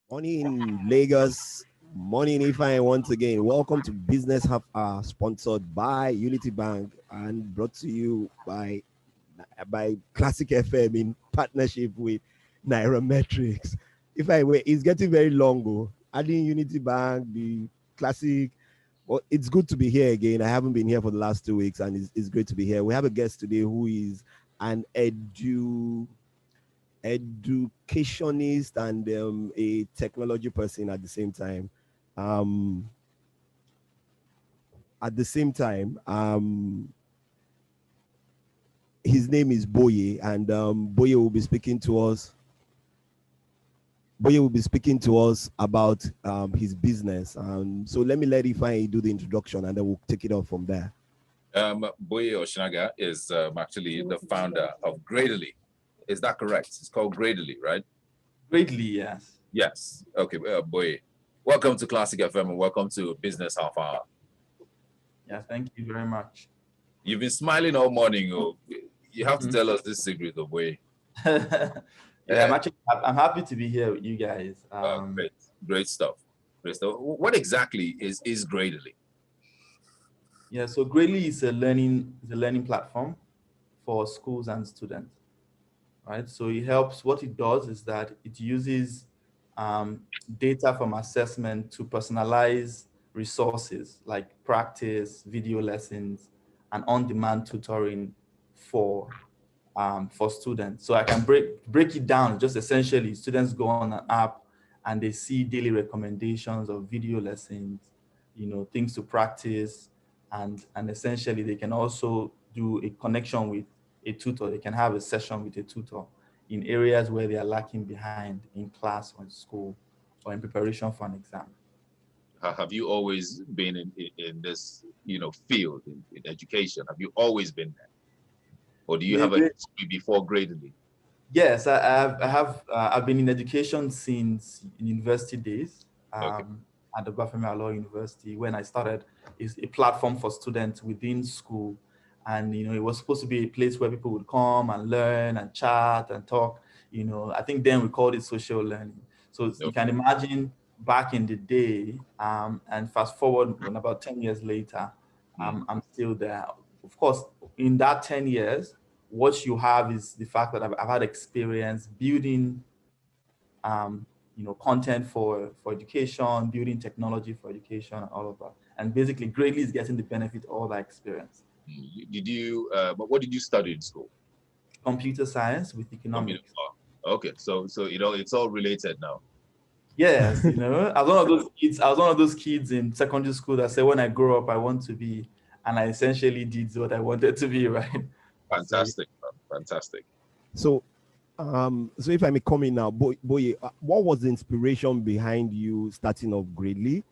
Morning in Lagos, morning Ifeanyi once again. Welcome to Business Half Hour, sponsored by Unity Bank and brought to you by Classic FM in partnership with Nairametrics. If I wait, it's getting very long. Oh. Adding Unity Bank, the Classic. Well, it's good to be here again. I haven't been here for the last 2 weeks, and it's great to be here. We have a guest today who is an educationist and a technology person at the same time. Um, his name is Boye, and Boye will be speaking to us. Boye will be speaking to us about his business. So let Ifeanyi do the introduction, and then we'll take it off from there. Boye Oshinaga is actually the founder of Gradely. Is that correct? It's called Gradely, right? Greatly, yes. Yes. Okay, Boye. Welcome to Classic FM and welcome to Business Half Hour. Yeah, thank you very much. You've been smiling all morning. Oh. You have to tell us this secret, oh, Boye. Yeah, I'm happy to be here with you guys. Great stuff. Great stuff. What exactly is Gradely? Yeah, so Greatly is a learning platform for schools and students, right? So it helps. What it does is that it uses data from assessment to personalize resources like practice, video lessons, and on-demand tutoring for students. So I can break it down. Just essentially, students go on an app and they see daily recommendations of video lessons, things to practice, and essentially they can also do a connection with a tutor. They can have a session with a tutor in areas where they are lacking behind in class or in school or in preparation for an exam. Have you always been in this field in education? Have you always been there? Or do you have a history before Gradely? Yes, I've been in education since university days. At the Bafemi Law University when I started is a platform for students within school. And, it was supposed to be a place where people would come and learn and chat and talk. I think then we called it social learning. So you can imagine back in the day and fast forward when about 10 years later, I'm still there. Of course, in that 10 years, what you have is the fact that I've had experience building content for education, building technology for education, and all of that. And basically, Gradely is getting the benefit of all that experience. But what did you study in school? Computer science with economics. Okay, so it's all related now. Yes, I was one of those kids. I was one of those kids in secondary school that said, when I grow up, I want to be, and I essentially did what I wanted to be. Right. Fantastic, fantastic. So if I may come in now, Boye, what was the inspiration behind you starting off Gradely?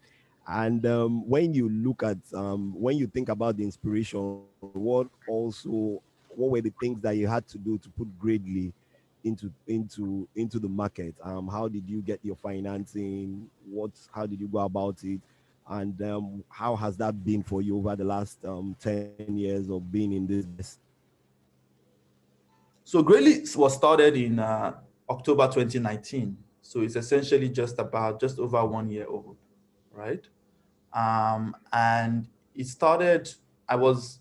And when you think about the inspiration, what were the things that you had to do to put Gradely into the market? How did you get your financing? How did you go about it? And how has that been for you over the last 10 years of being in this business? So Gradely was started in October 2019. So it's essentially just over 1 year old, right? And it started. I was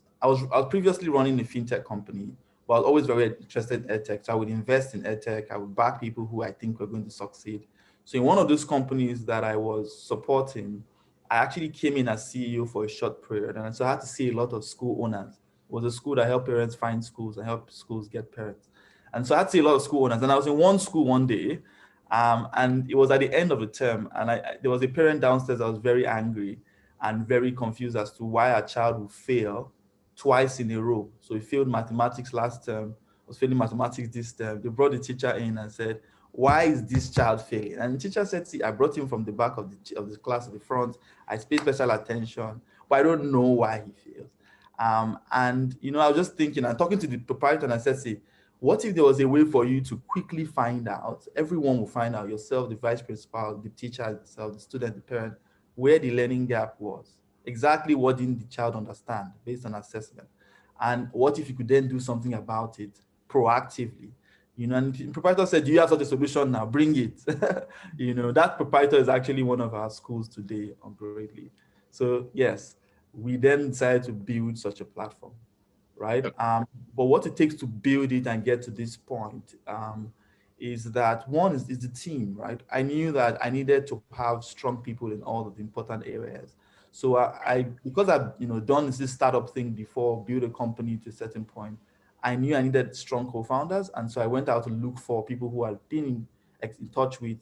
previously running a fintech company, but I was always very interested in edtech. So I would invest in edtech. I would back people who I think were going to succeed. So in one of those companies that I was supporting, I actually came in as CEO for a short period, and so I had to see a lot of school owners. It was a school that helped parents find schools and help schools get parents. And so I had to see a lot of school owners. And I was in one school one day, and it was at the end of the term, and there was a parent downstairs that was very angry and very confused as to why a child would fail twice in a row. So he failed mathematics last term, was failing mathematics this term. They brought the teacher in and said, why is this child failing? And the teacher said, see, I brought him from the back of the class to the front. I paid special attention, but I don't know why he fails. And, I was just thinking and talking to the proprietor, and I said, see, what if there was a way for you to quickly find out, everyone will find out, yourself, the vice principal, the teacher itself, the student, the parent, where the learning gap was, exactly what didn't the child understand based on assessment. And what if you could then do something about it proactively? And the proprietor said, do you have such a solution now? Bring it. That proprietor is actually one of our schools today on Greatly. So yes, we then decided to build such a platform, right? But what it takes to build it and get to this point is that one is the team, right? I knew that I needed to have strong people in all of the important areas. So I because I've done this startup thing before, build a company to a certain point, I knew I needed strong co-founders, and so I went out to look for people who I'd been in touch with,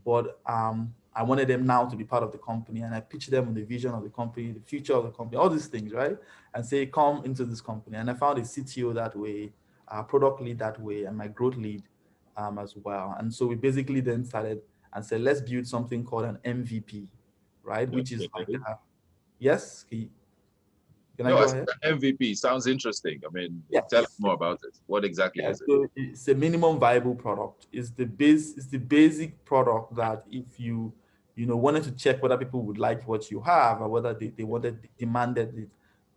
but I wanted them now to be part of the company, and I pitched them on the vision of the company, the future of the company, all these things, right? And say, come into this company. And I found a CTO that way, a product lead that way, and my growth lead as well. And so we basically then started and said, let's build something called an MVP, right? Which is like, yes, can I No, go I said ahead? MVP sounds interesting. I mean, tell us Yes. more about it. What exactly Yeah, is it? so it's a minimum viable product. It's the basic product that if you wanted to check whether people would like what you have or whether they demanded it,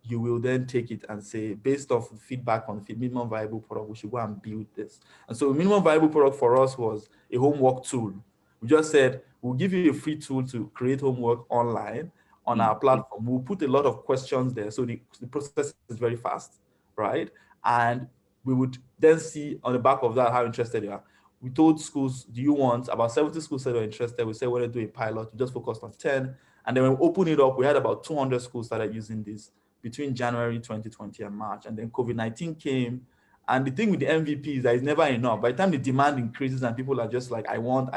you will then take it and say, based off feedback on the minimum viable product, we should go and build this. And so minimum viable product for us was a homework tool. We just said, we'll give you a free tool to create homework online on our platform. We'll put a lot of questions there. So the process is very fast, right? And we would then see on the back of that how interested you are. We told schools, do you want, about 70 schools said they were interested. We said, we want to do a pilot. We just focused on 10. And then when we opened it up, we had about 200 schools started using this between January 2020 and March. And then COVID-19 came. And the thing with the MVP is that it's never enough. By the time the demand increases and people are just like, I want,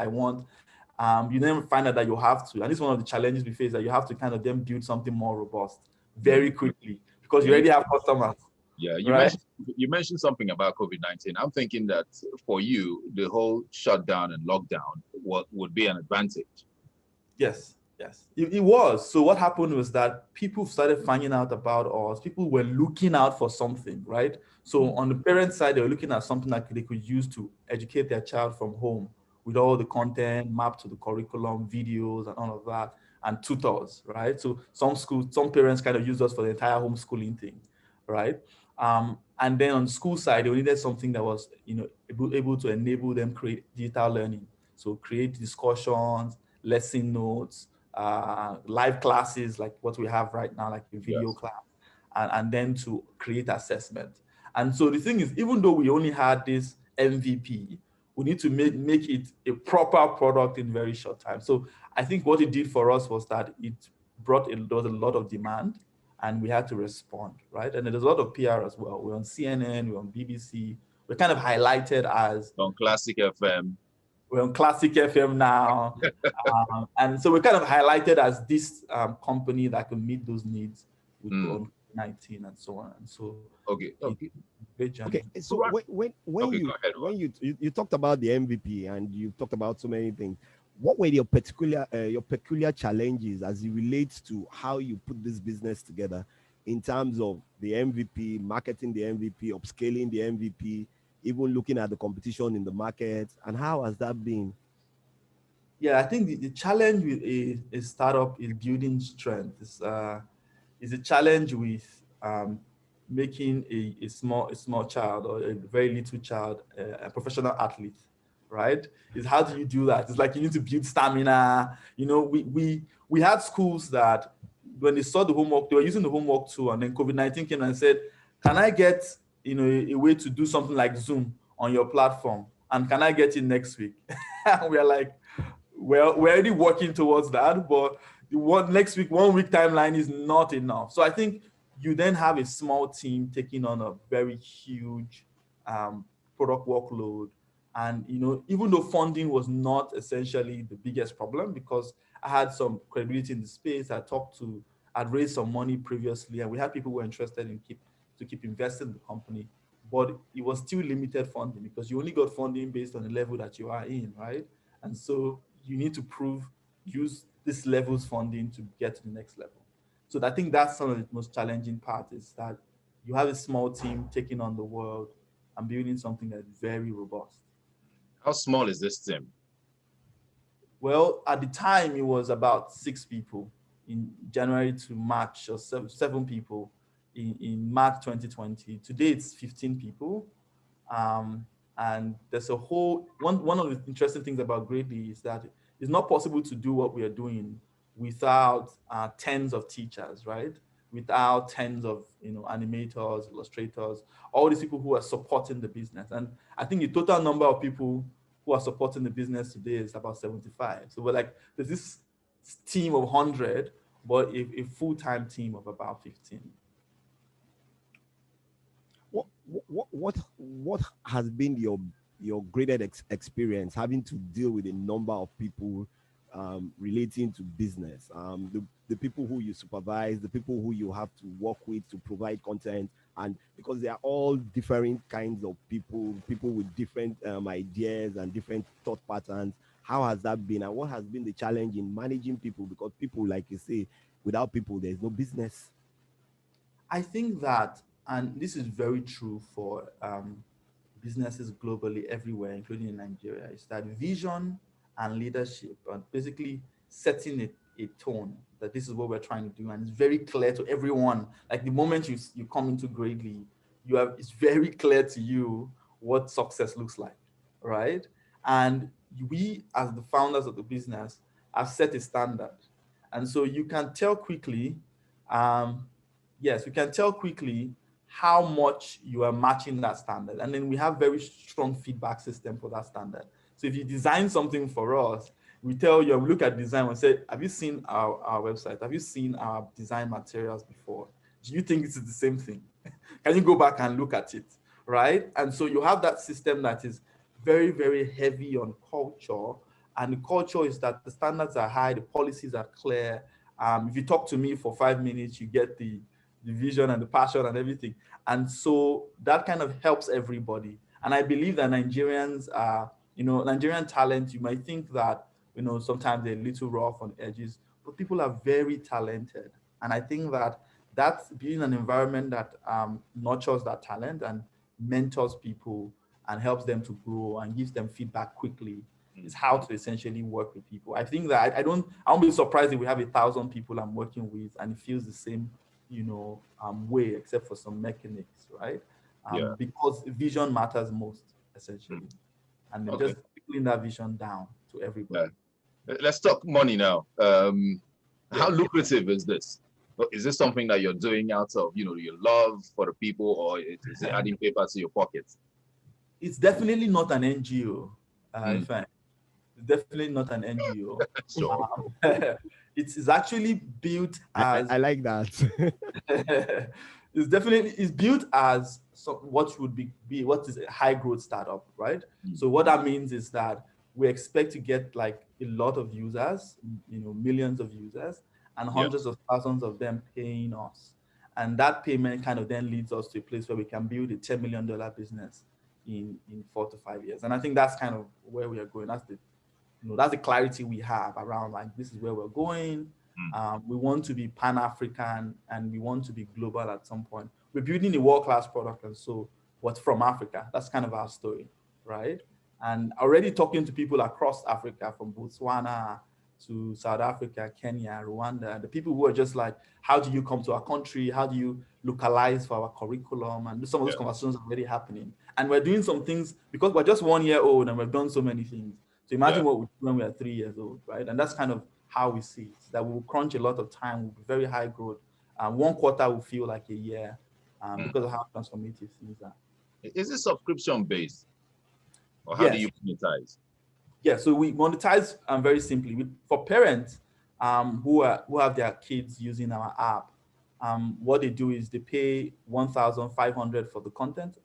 you then find out that you have to. And this is one of the challenges we face, that you have to kind of then build something more robust very quickly because you Yeah, already have customers, yeah. right? You mentioned something about COVID-19. I'm thinking that for you, the whole shutdown and lockdown would be an advantage. Yes, yes, it was. So what happened was that people started finding out about us. People were looking out for something, right? So on the parent side, they were looking at something that they could use to educate their child from home with all the content mapped to the curriculum, videos, and all of that, and tutors, right? So some schools, some parents kind of used us for the entire homeschooling thing, right? And then on the school side, they needed something that was, able to enable them create digital learning. So create discussions, lesson notes, live classes like what we have right now, like a video Yes. class, and then to create assessment. And so the thing is, even though we only had this MVP, we need to make it a proper product in very short time. So I think what it did for us was that it there was a lot of demand and we had to respond, right? And there's a lot of PR as well. We're on CNN, we're on BBC. We're kind of highlighted as On Classic FM. we're on Classic FM now. And so we're kind of highlighted as this company that can meet those needs with on 19 and so on. And so Okay. Okay. great journey. Okay, so when Okay. Go you ahead. when you talked about the MVP and you talked about so many things, what were your peculiar challenges as it relates to how you put this business together in terms of the MVP, marketing the MVP, upscaling the MVP, even looking at the competition in the market, and how has that been? Yeah, I think the challenge with a startup is building strength. Is a challenge with making a small child or a very little child a professional athlete, right? Is how do you do that? It's like you need to build stamina. We had schools that when they saw the homework, they were using the homework too, and then COVID-19 came and said, "Can I get a way to do something like Zoom on your platform? And can I get it next week?" We are like, well, we're already working towards that, but the one next week, 1 week timeline is not enough. So I think you then have a small team taking on a very huge um, product workload. And even though funding was not essentially the biggest problem, because I had some credibility in the space, I'd raised some money previously, and we had people who were interested in keep investing in the company. But it was still limited funding because you only got funding based on the level that you are in, right? And so you need to use this level's funding to get to the next level. So I think that's some of the most challenging part is that you have a small team taking on the world and building something that's very robust. How small is this team? Well, at the time, it was about 6 people in January to March, or seven people in March 2020. Today, it's 15 people. Um, And there's a whole one of the interesting things about Gradely is that it's not possible to do what we are doing without tens of teachers, right? Without tens of animators, illustrators, all these people who are supporting the business. And I think the total number of people who are supporting the business today is about 75. So we're like, there's this team of 100, but a full-time team of about 15. What has been your greatest experience having to deal with a number of people relating to business, the people who you supervise, the people who you have to work with to provide content, and because they are all different kinds of people with different ideas and different thought patterns. How has that been, and what has been the challenge in managing people? Because people, like you say, without people there's no business. I think that, and this is very true for businesses globally, everywhere, including in Nigeria, is that vision and leadership, and basically setting a tone that this is what we're trying to do, and it's very clear to everyone. Like the moment you come into Gradely, it's very clear to you what success looks like, right? And we, as the founders of the business, have set a standard, and so you can tell quickly. Um, yes, we can tell quickly how much you are matching that standard. And then we have very strong feedback system for that standard. So if you design something for us, we tell you, we look at design and say, have you seen our website? Have you seen our design materials before? Do you think this is the same thing? Can you go back and look at it? Right? And so you have that system that is very, very heavy on culture. And the culture is that the standards are high, the policies are clear. If you talk to me for 5 minutes, you get the vision and the passion and everything. And so that kind of helps everybody. And I believe that Nigerians are, Nigerian talent, you might think that, sometimes they're a little rough on edges, but people are very talented. And I think that that's being an environment that nurtures that talent and mentors people and helps them to grow and gives them feedback quickly is how to essentially work with people. I think that I won't be surprised if we have 1,000 people I'm working with and it feels the same way, except for some mechanics, right? Yeah. Because vision matters most, essentially. Mm. And then Okay. just putting that vision down to Yeah. everybody. Let's talk money now. How Yeah. lucrative is this? Is this something that you're doing out of, your love for the people, or is it adding paper to your pockets? It's definitely not an NGO. Mm. If I, it's definitely not an NGO. Sure. It is actually built as I like that. it's built as what would be what is a high growth startup, right? Mm. So what that means is that we expect to get like a lot of users, millions of users, and Yeah. hundreds of thousands of them paying us. And that payment kind of then leads us to a place where we can build a $10 million business in 4 to 5 years. And I think that's kind of where we are going. That's the clarity we have around like this is where we're going. We want to be pan-African and we want to be global at some point. We're building a world-class product, and so what's from Africa? That's kind of our story, right? And already talking to people across Africa, from Botswana to South Africa, Kenya, Rwanda, the people who are just like, how do you come to our country? How do you localize for our curriculum? And some of those Yeah. conversations are already happening. And we're doing some things because we're just 1 year old and we've done so many things. So imagine Yeah. what we do when we are 3 years old, right? And that's kind of how we see it, that we will crunch a lot of time, will be very high growth. 1 quarter will feel like a year Mm. because of how transformative things are. Is it subscription based, or how do Yes, you monetize? yeah. So we monetize very simply for parents who have their kids using our app. What they do is they pay 1,500 for the content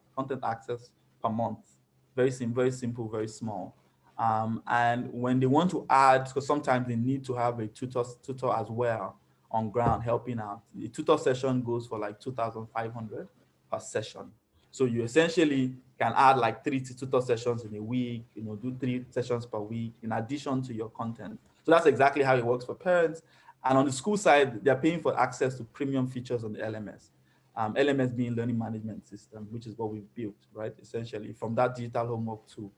access per month. Very simple, very small. And when they want to add, because sometimes they need to have a tutor as well on ground helping out. The tutor session goes for like 2,500 per session. So you essentially can add like 3 tutor sessions in a week, do 3 sessions per week in addition to your content. So that's exactly how it works for parents. And on the school side, they're paying for access to premium features on the LMS. LMS being learning management system, which is what we've built, right? Essentially from that digital homework tool.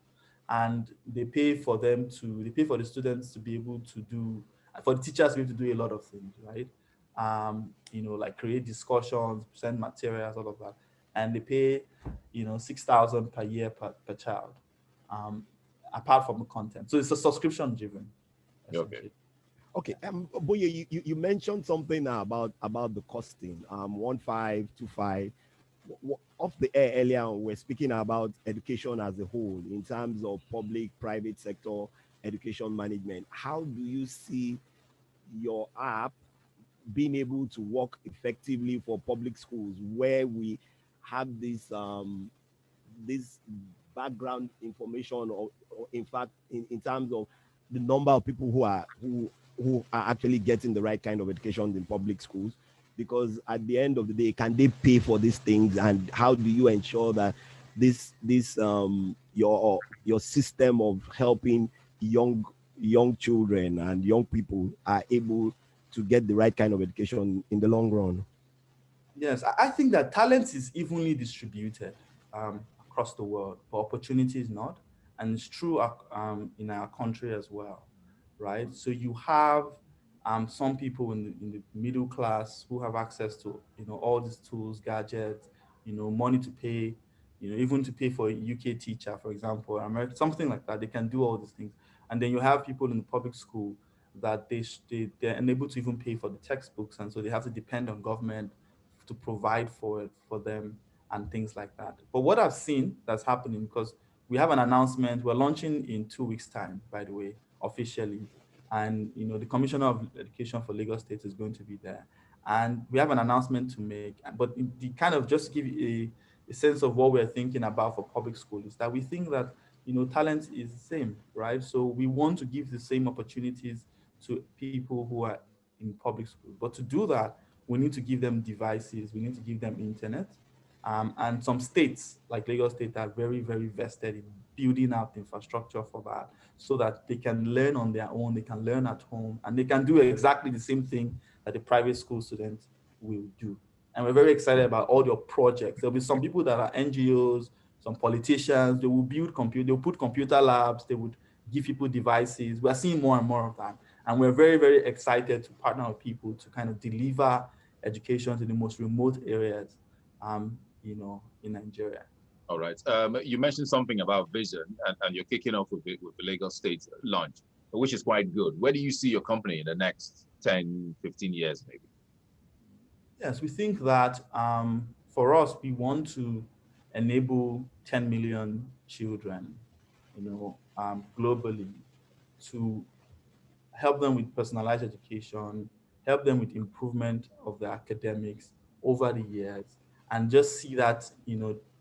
And they pay for the students to be able to do, for the teachers to be able to do a lot of things, right? Like create discussions, present materials, all of that. and they pay, 6,000 per year per child, um, apart from the content. So it's a subscription driven, Okay. essentially. Okay, Boye, you mentioned something now about the costing. 1525. Off the air earlier, on, we're speaking about education as a whole in terms of public, private sector education management. How do you see your app being able to work effectively for public schools where we have this background information, or in fact in terms of the number of people who are actually getting the right kind of education in public schools, because at the end of the day, can they pay for these things, and how do you ensure that this your system of helping young children and young people are able to get the right kind of education in the long run? Yes, I think that talent is evenly distributed across the world, but opportunity is not. And it's true in our country as well, right? So you have some people in the middle class who have access to, all these tools, gadgets, money to pay, even to pay for a UK teacher, for example, America, something like that. They can do all these things. And then you have people in the public school that they're unable to even pay for the textbooks, and so they have to depend on government to provide for it for them and things like that. But what I've seen that's happening, because we have an announcement, we're launching in 2 weeks' time, by the way, officially. And the Commissioner of Education for Lagos State is going to be there. And we have an announcement to make. But the kind of just to give you a sense of what we're thinking about for public school is that we think that talent is the same, right? So we want to give the same opportunities to people who are in public school. But to do that, we need to give them devices, we need to give them internet. And some states, like Lagos State, are very, very vested in building out infrastructure for that so that they can learn on their own, they can learn at home, and they can do exactly the same thing that the private school students will do. And we're very excited about all your projects. There'll be some people that are NGOs, some politicians, they will they'll put computer labs, they would give people devices. We're seeing more and more of that. And we're very, very excited to partner with people to kind of deliver education to the most remote areas, in Nigeria. All right. You mentioned something about vision, and you're kicking off with the Lagos State launch, which is quite good. Where do you see your company in the next 10, 15 years, maybe? Yes, we think that for us, we want to enable 10 million children, globally, to help them with personalized education, help them with improvement of their academics over the years, and just see that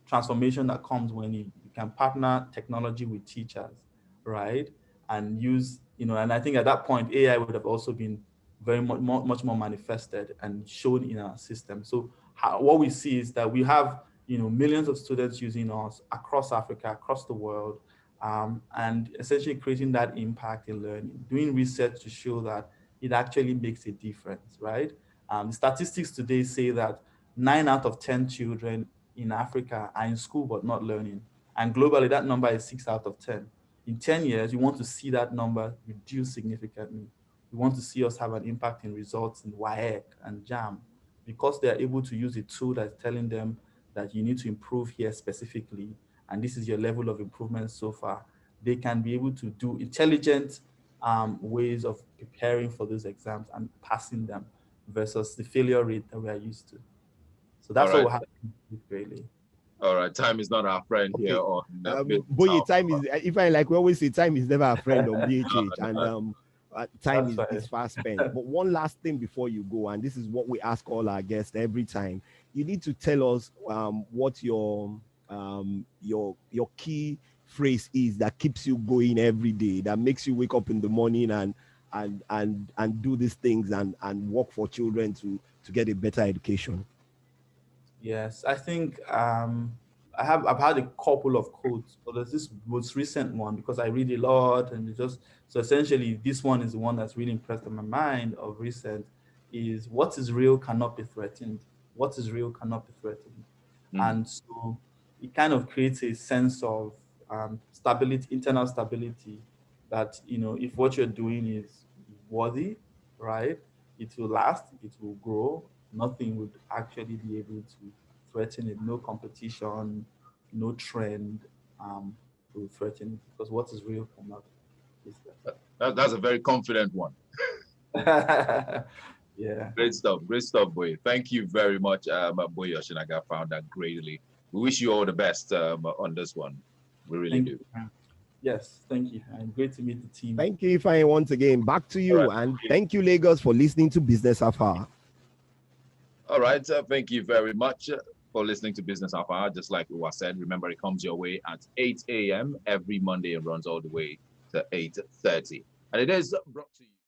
transformation that comes when you can partner technology with teachers, right? And use, and I think at that point AI would have also been very much more manifested and shown in our system. So what we see is that we have millions of students using us across Africa, across the world, and essentially creating that impact in learning, doing research to show that it actually makes a difference, right? The statistics today say that 9 out of 10 children in Africa are in school but not learning. And globally, that number is 6 out of 10. In 10 years, we want to see that number reduce significantly. We want to see us have an impact in results in WAEC and JAM because they're able to use a tool that's telling them that you need to improve here specifically, and this is your level of improvement so far. They can be able to do intelligent ways of preparing for those exams and passing them versus the failure rate that we are used to. So All that's what right. will happen with Braille. All right. Time is not our friend here Okay. on Business Boye, Hour. time is, if I like we always say, time is never a friend on No, BHH, and no. time That's is fine. fast spent. But one last thing before you go, and this is what we ask all our guests every time. You need to tell us what your key phrase is that keeps you going every day, that makes you wake up in the morning and do these things and work for children to get a better education. Yes, I think I've had a couple of quotes, but there's this most recent one because I read a lot and it just so essentially this one is the one that's really impressed on my mind of recent is what is real cannot be threatened. What is real cannot be threatened. Mm. And so it kind of creates a sense of stability, internal stability that if what you're doing is worthy, right, it will last, it will grow, nothing would actually be able to threaten it. No competition, no trend will threaten it, because what is real cannot be That's a very confident one. threatened. Yeah. Great stuff, Boye. Thank you very much, Boye Oshinaga. Found that greatly. We wish you all the best on this one. We really Thank do. you. Yes, thank you. And great to meet the team. Thank you, Ifeanyi, once again. Back to All you. right. And thank you, Lagos, for listening to Business Afar. All right. Thank you very much for listening to Business Half Hour. Just like we said, remember it comes your way at 8 a.m. every Monday and runs all the way to 8:30. And it is brought to you.